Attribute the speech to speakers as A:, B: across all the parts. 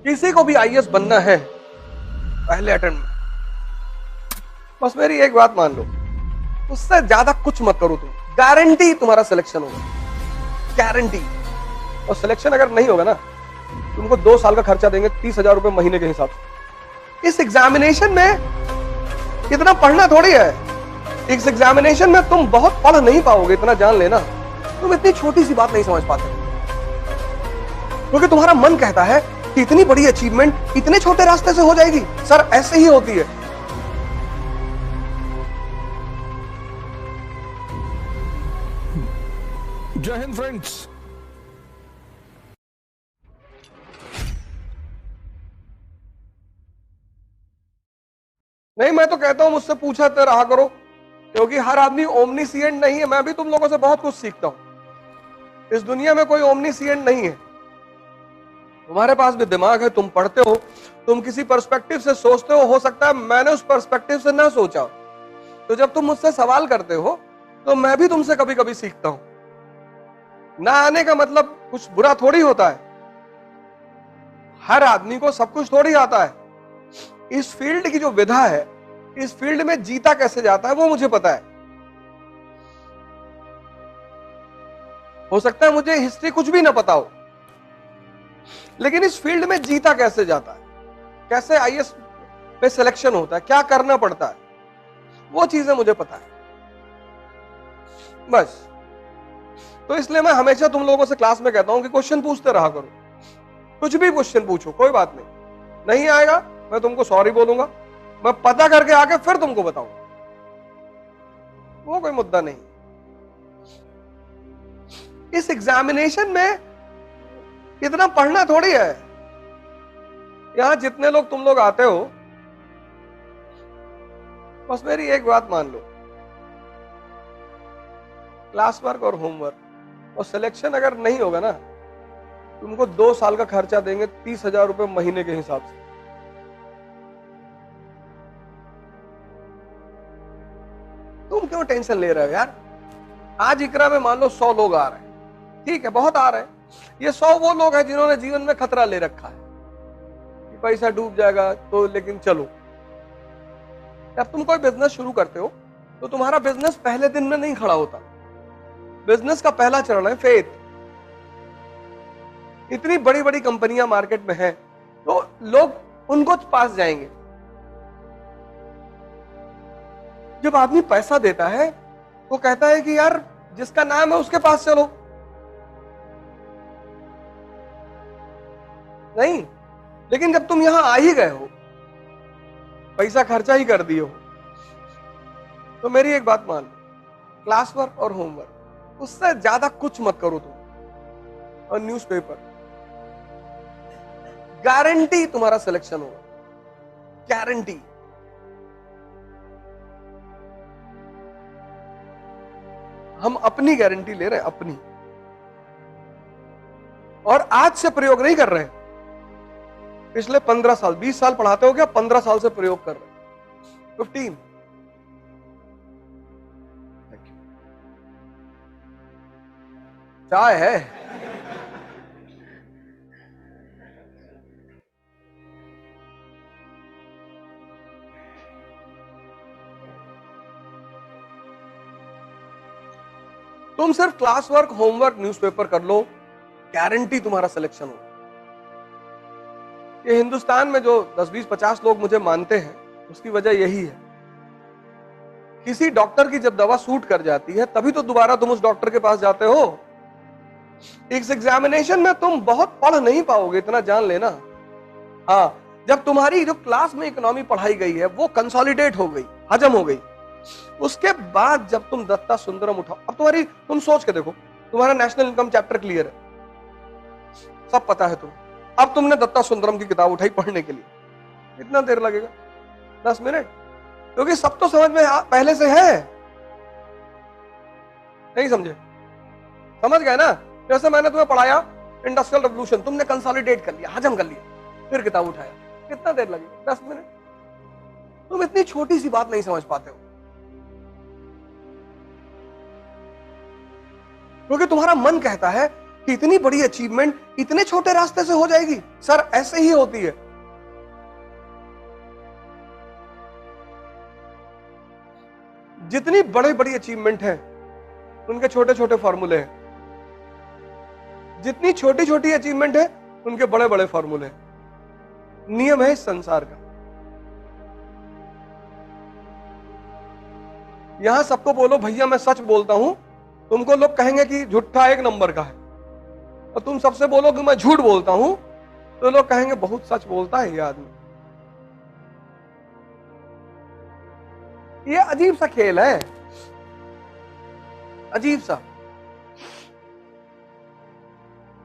A: किसी को भी आईएएस बनना है पहले अटेम्प्ट में, बस मेरी एक बात मान लो, उससे ज्यादा कुछ मत करो तुम, गारंटी तुम्हारा सिलेक्शन होगा, गारंटी। और सिलेक्शन अगर नहीं होगा ना, तुमको 2 साल का खर्चा देंगे 30,000 रुपए महीने के हिसाब से। इस एग्जामिनेशन में इतना पढ़ना थोड़ी है, इस एग्जामिनेशन में तुम बहुत पढ़ नहीं पाओगे, इतना जान लेना। तुम इतनी छोटी सी बात नहीं समझ पाते, क्योंकि तुम्हारा मन कहता है कि इतनी बड़ी अचीवमेंट इतने छोटे रास्ते से हो जाएगी। सर ऐसे ही होती है।
B: जय हिंद फ्रेंड्स।
A: नहीं, मैं तो कहता हूं मुझसे पूछते रहा करो, क्योंकि हर आदमी ओमनीसिएंट नहीं है। मैं भी तुम लोगों से बहुत कुछ सीखता हूं। इस दुनिया में कोई ओमनीसिएंट नहीं है। तुम्हारे पास भी दिमाग है, तुम पढ़ते हो, तुम किसी पर्सपेक्टिव से सोचते हो सकता है मैंने उस पर्सपेक्टिव से ना सोचा। तो जब तुम मुझसे सवाल करते हो तो मैं भी तुमसे कभी कभी सीखता हूं। ना आने का मतलब कुछ बुरा थोड़ी होता है। हर आदमी को सब कुछ थोड़ी आता है। इस फील्ड की जो विधा है, इस फील्ड में जीता कैसे जाता है वो मुझे पता है। हो सकता है मुझे हिस्ट्री कुछ भी ना पता हो, लेकिन इस फील्ड में जीता कैसे जाता है, कैसे आईएएस में सिलेक्शन होता है, क्या करना पड़ता है, वो चीजें मुझे पता है बस। तो इसलिए मैं हमेशा तुम लोगों से क्लास में कहता हूं कि क्वेश्चन पूछते रहा करो। कुछ भी क्वेश्चन पूछो, कोई बात नहीं आएगा मैं तुमको सॉरी बोलूंगा, मैं पता करके आके फिर तुमको बताऊंगा, वो कोई मुद्दा नहीं। इस एग्जामिनेशन में इतना पढ़ना थोड़ी है। यहां जितने लोग तुम लोग आते हो, बस मेरी एक बात मान लो, क्लास वर्क और होमवर्क और सिलेक्शन अगर नहीं होगा ना, तुमको 2 साल का खर्चा देंगे 30,000 रुपए महीने के हिसाब से। तुम क्यों टेंशन ले रहे हो यार? आज इकरा में मान लो 100 लोग आ रहे हैं, ठीक है, बहुत आ रहे हैं। ये 100 वो लोग हैं जिन्होंने जीवन में खतरा ले रखा है कि पैसा डूब जाएगा तो, लेकिन चलो। जब तुम कोई बिजनेस शुरू करते हो तो तुम्हारा बिजनेस पहले दिन में नहीं खड़ा होता। बिजनेस का पहला चरण है फेथ। इतनी बड़ी बड़ी कंपनियां मार्केट में हैं, तो लोग उनको पास जाएंगे। जब आदमी पैसा देता है तो कहता है कि यार जिसका नाम है उसके पास चलो। नहीं, लेकिन जब तुम यहां आ ही गए हो, पैसा खर्चा ही कर दिए हो, तो मेरी एक बात मान लो, क्लास वर्क और होमवर्क उससे ज्यादा कुछ मत करो तुम। और न्यूज़पेपर, गारंटी तुम्हारा सिलेक्शन होगा, गारंटी। हम अपनी गारंटी ले रहे हैं, अपनी। और आज से प्रयोग नहीं कर रहे हैं। पिछले 15 साल 20 साल पढ़ाते हो क्या? 15 साल से प्रयोग कर रहे हैं, 15। चाय है? तुम सिर्फ क्लास वर्क, होमवर्क, न्यूज़पेपर कर लो, गारंटी तुम्हारा सिलेक्शन हो। ये हिंदुस्तान में जो 10, 20, 50 लोग मुझे मानते हैं, उसकी वजह यही है। किसी डॉक्टर की जब दवा सूट कर जाती है तभी तो दोबारा तुम उस डॉक्टर के पास जाते हो। इस एग्जामिनेशन में तुम बहुत पढ़ नहीं पाओगे, इतना जान लेना। हाँ, जब तुम्हारी जो क्लास में इकोनॉमी पढ़ाई गई है वो कंसोलिडेट हो गई, हजम हो गई, उसके बाद जब तुम दत्ता सुंदरम उठाओ, अब तुम सोच के देखो, तुम्हारा नेशनल इनकम चैप्टर क्लियर है, सब पता है तुम। अब तुमने दत्ता सुंदरम की किताब उठाई पढ़ने के लिए, कितना देर लगेगा? 10 मिनट, क्योंकि सब तो समझ में पहले से है। नहीं समझे? समझ गए ना? जैसे मैंने तुम्हें पढ़ाया इंडस्ट्रियल रेवोल्यूशन, तुमने कंसोलिडेट कर लिया, हजम कर लिया, फिर किताब उठाया, कितना देर लगेगा? 10 मिनट। तुम इतनी छोटी सी बात नहीं समझ पाते हो, क्योंकि तुम्हारा मन कहता है कि इतनी बड़ी अचीवमेंट इतने छोटे रास्ते से हो जाएगी। सर ऐसे ही होती है। जितनी बड़ी बड़ी अचीवमेंट है उनके छोटे छोटे फॉर्मूले हैं, जितनी छोटी छोटी अचीवमेंट है उनके बड़े बड़े फॉर्मूले हैं। नियम है इस संसार का। यहां सबको बोलो भैया मैं सच बोलता हूं, तुमको लोग कहेंगे कि झूठा एक नंबर का है, और तुम सबसे बोलो कि मैं झूठ बोलता हूं तो लोग कहेंगे बहुत सच बोलता है ये आदमी। ये अजीब सा खेल है, अजीब सा।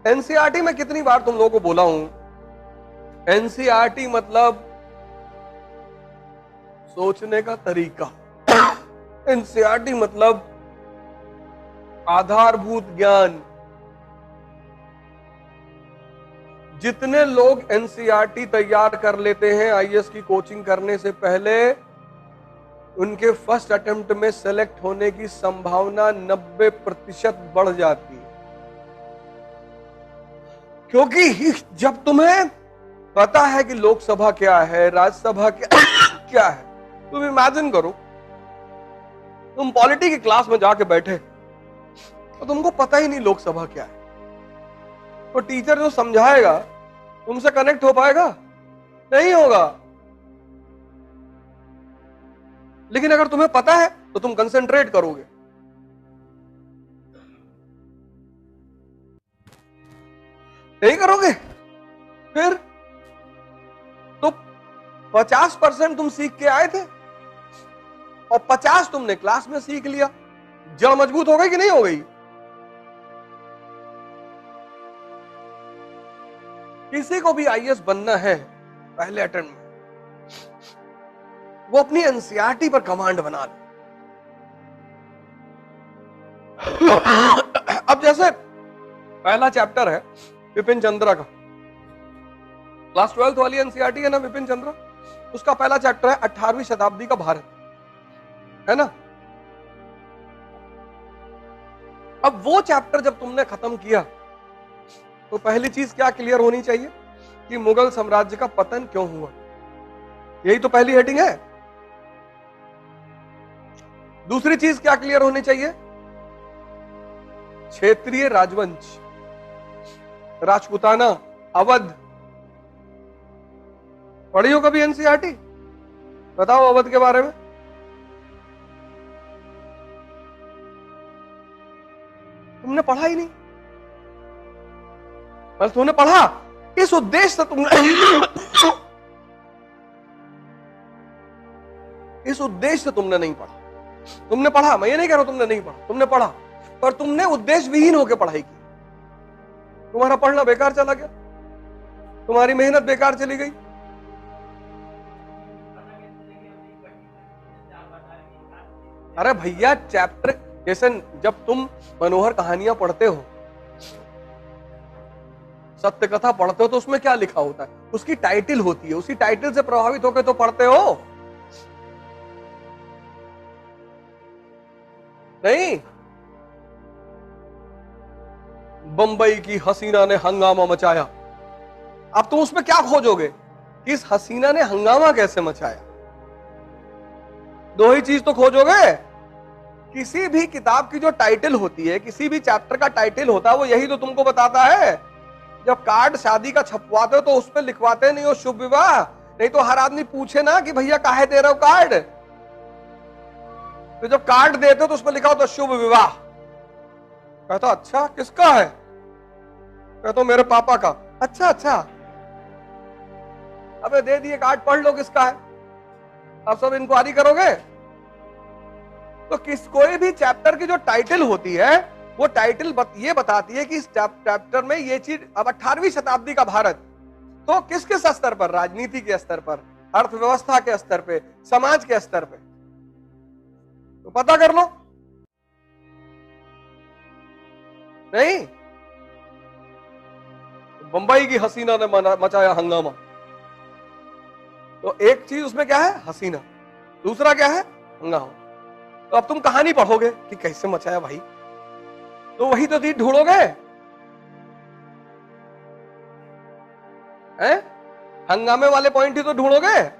A: एनसीईआरटी में कितनी बार तुम लोगों को बोला हूं, एनसीईआरटी मतलब सोचने का तरीका, एनसीईआरटी मतलब आधारभूत ज्ञान। जितने लोग एनसीईआरटी तैयार कर लेते हैं आईएएस की कोचिंग करने से पहले, उनके फर्स्ट अटेम्प्ट में सेलेक्ट होने की संभावना 90% बढ़ जाती है। क्योंकि जब तुम्हें पता है कि लोकसभा क्या है, राज्यसभा क्या है, तुम इमेजिन करो तुम पॉलिटी की क्लास में जाके बैठे तो तुमको पता ही नहीं लोकसभा क्या है, तो टीचर जो समझाएगा तुमसे कनेक्ट हो पाएगा? नहीं होगा। लेकिन अगर तुम्हें पता है तो तुम कंसंट्रेट करोगे। नहीं करोगे फिर तो 50% तुम सीख के आए थे और 50 तुमने क्लास में सीख लिया। जड़ मजबूत हो गई कि नहीं हो गई? किसी को भी आईएएस बनना है पहले अटेम्प्ट में, वो अपनी एनसीईआरटी पर कमांड बना ले। अब जैसे पहला चैप्टर है विपिन चंद्रा का, क्लास 12th वाली एनसीईआरटी है ना विपिन चंद्रा, उसका पहला चैप्टर है 18वीं शताब्दी का भारत, है ना। अब वो चैप्टर जब तुमने खत्म किया तो पहली चीज क्या क्लियर होनी चाहिए कि मुगल साम्राज्य का पतन क्यों हुआ। यही तो पहली हेडिंग है। दूसरी चीज क्या क्लियर होनी चाहिए? क्षेत्रीय राजवंश, राजपूताना, अवध। पढ़ी हो कभी एनसीईआरटी? बताओ अवध के बारे में। तुमने पढ़ा ही नहीं। बस तुमने पढ़ा इस उद्देश्य से, तुमने इस उद्देश्य से तुमने नहीं पढ़ा। तुमने पढ़ा, मैं ये नहीं कह रहा तुमने नहीं पढ़ा, तुमने पढ़ा, पर तुमने उद्देश्य विहीन होकर पढ़ाई की। तुम्हारा पढ़ना बेकार चला गया, तुम्हारी मेहनत बेकार चली गई। अरे भैया चैप्टर, जैसे जब तुम मनोहर कहानियां पढ़ते हो, सत्य कथा पढ़ते हो, तो उसमें क्या लिखा होता है? उसकी टाइटल होती है, उसी टाइटल से प्रभावित होकर तो पढ़ते हो। नहीं, बंबई की हसीना ने हंगामा मचाया, अब तुम उसमें क्या खोजोगे कि इस हसीना ने हंगामा कैसे मचाया? दो ही चीज तो खोजोगे। किसी भी किताब की जो टाइटल होती है, किसी भी चैप्टर का टाइटल होता है, वो यही तो तुमको बताता है। जब कार्ड शादी का छपवाते हो तो उस पर लिखवाते नहीं हो शुभ विवाह, नहीं तो हर आदमी पूछे ना कि भैया काहे दे रहे हो कार्ड, तो जब कार्ड देते हो तो उस पर लिखा होता शुभ विवाह। कहता अच्छा किसका है? कहता मेरे पापा का। अच्छा अच्छा, अबे दे दिए कार्ड, पढ़ लो किसका है। अब सब इंक्वायरी करोगे? तो कोई भी चैप्टर की जो टाइटल होती है, वो टाइटल ये बताती है कि इस चैप्टर में ये चीज, अब 18वीं शताब्दी का भारत, तो किस किस स्तर पर? राजनीति के स्तर पर, अर्थव्यवस्था के स्तर पे, समाज के स्तर पे, तो पता कर लो। नहीं, बंबई की हसीना ने मचाया हंगामा, तो एक चीज उसमें क्या है? हसीना। दूसरा क्या है? हंगामा। तो अब तुम कहानी पढ़ोगे कि कैसे मचाया भाई, तो वही तो चीज ढूंढोगे। हैं? हंगामे वाले पॉइंट ही तो ढूंढोगे।